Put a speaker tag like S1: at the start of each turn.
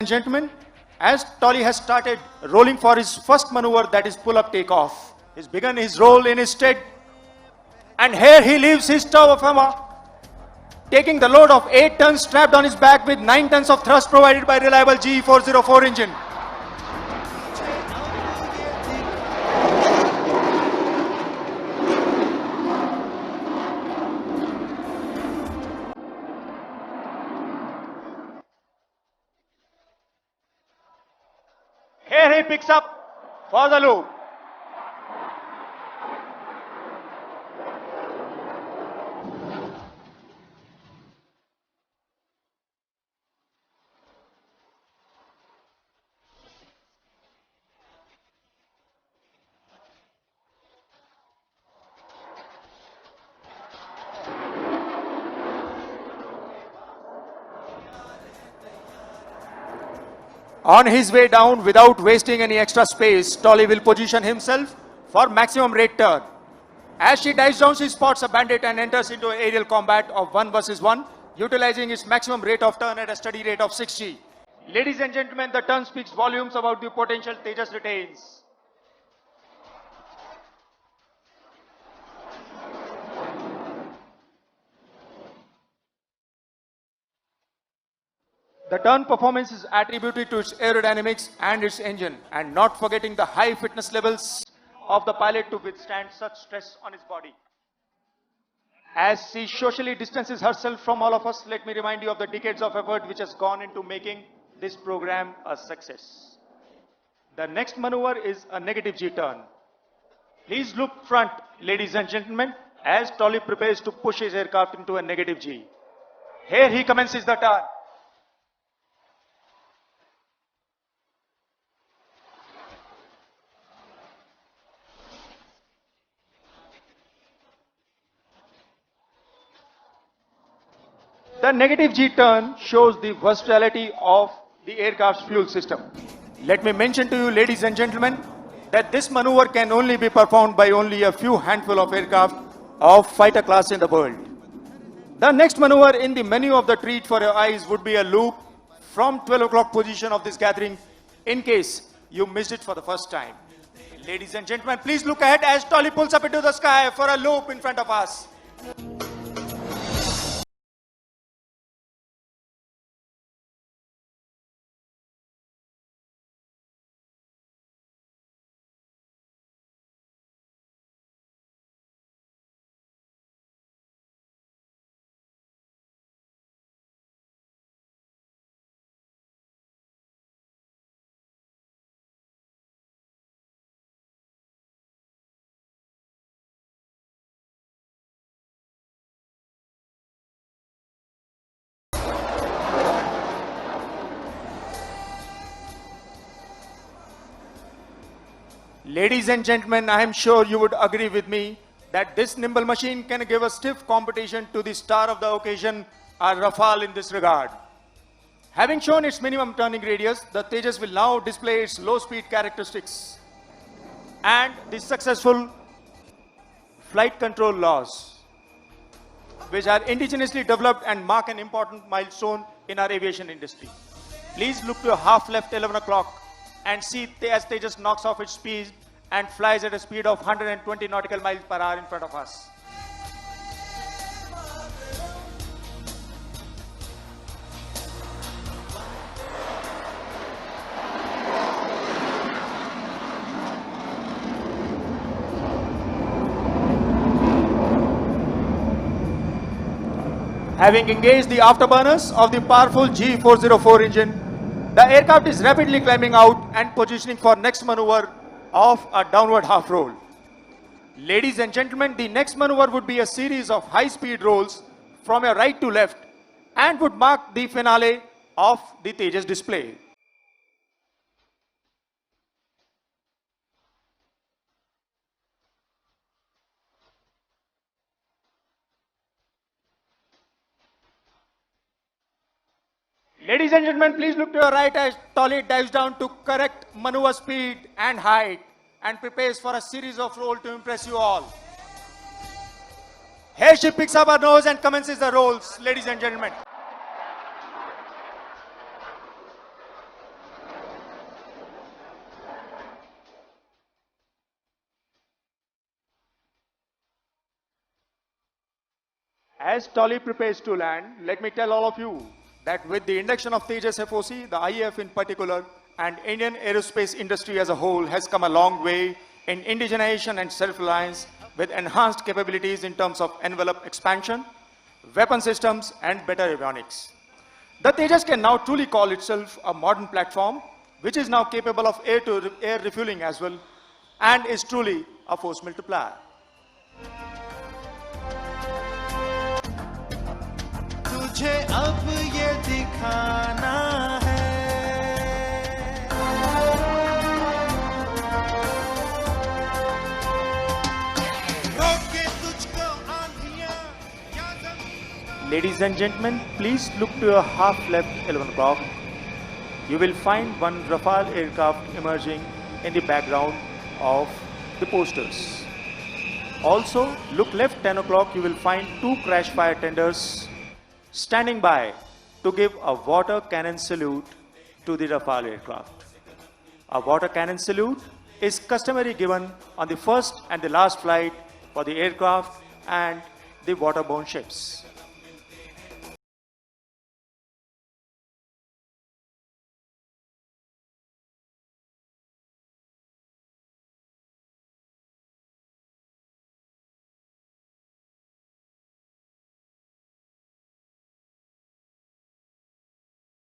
S1: and gentlemen, as Tolly has started rolling for his first maneuver, that is pull-up takeoff. He's begun his roll in his stead, and here he leaves his tower farmer, taking the load of 8 tons strapped on his back with 9 tons of thrust provided by reliable GE404 engine. Here he picks up for the loop. On his way down, without wasting any extra space, Tolly will position himself for maximum rate turn. As she dives down, she spots a bandit and enters into an aerial combat of 1 versus 1, utilizing its maximum rate of turn at a steady rate of 60. Ladies and gentlemen, the turn speaks volumes about the potential Tejas retains. The turn performance is attributed to its aerodynamics and its engine, and not forgetting the high fitness levels of the pilot to withstand such stress on his body. As she socially distances herself from all of us, let me remind you of the decades of effort which has gone into making this program a success. The next maneuver is a negative G turn. Please look front, ladies and gentlemen, as Tolly prepares to push his aircraft into a negative G. Here he commences the turn. The negative G turn shows the versatility of the aircraft's fuel system. Let me mention to you, ladies and gentlemen, that this maneuver can only be performed by only a few handful of aircraft of fighter class in the world. The next maneuver in the menu of the treat for your eyes would be a loop from 12 o'clock position of this gathering, in case you missed it for the first time. Ladies and gentlemen, please look ahead as Tolly pulls up into the sky for a loop in front of us. Ladies and gentlemen, I am sure you would agree with me that this nimble machine can give a stiff competition to the star of the occasion, our Rafale in this regard. Having shown its minimum turning radius, the Tejas will now display its low speed characteristics and the successful flight control laws, which are indigenously developed and mark an important milestone in our aviation industry. Please look to your half left 11 o'clock and see as Tejas knocks off its speed and flies at a speed of 120 nautical miles per hour in front of us. Having engaged the afterburners of the powerful GE404 engine, the aircraft is rapidly climbing out and positioning for next maneuver of a downward half roll. Ladies and gentlemen, the next maneuver would be a series of high-speed rolls from your right to left and would mark the finale of the Tejas display. Ladies and gentlemen, please look to your right as Tolly dives down to correct maneuver speed and height and prepares for a series of rolls to impress you all. Here she picks up her nose and commences the rolls, ladies and gentlemen. As Dolly prepares to land, let me tell all of you that with the induction of Tejas FOC, the IAF in particular, and Indian aerospace industry as a whole has come a long way in indigenization and self-reliance with enhanced capabilities in terms of envelope expansion, weapon systems, and better avionics. The Tejas can now truly call itself a modern platform, which is now capable of air-to-air refueling as well, and is truly a force multiplier.
S2: तुझे अब ये दिखाना है रोके तुझको आंधियां या ज़मीन
S1: Ladies and gentlemen, please look to your half left 11 o'clock. You will find one Rafale aircraft emerging in the background of the posters. Also, look left 10 o'clock, you will find two crash fire tenders standing by to give a water cannon salute to the Rafale aircraft. A water cannon salute is customary given on the first and the last flight for the aircraft and the waterborne ships.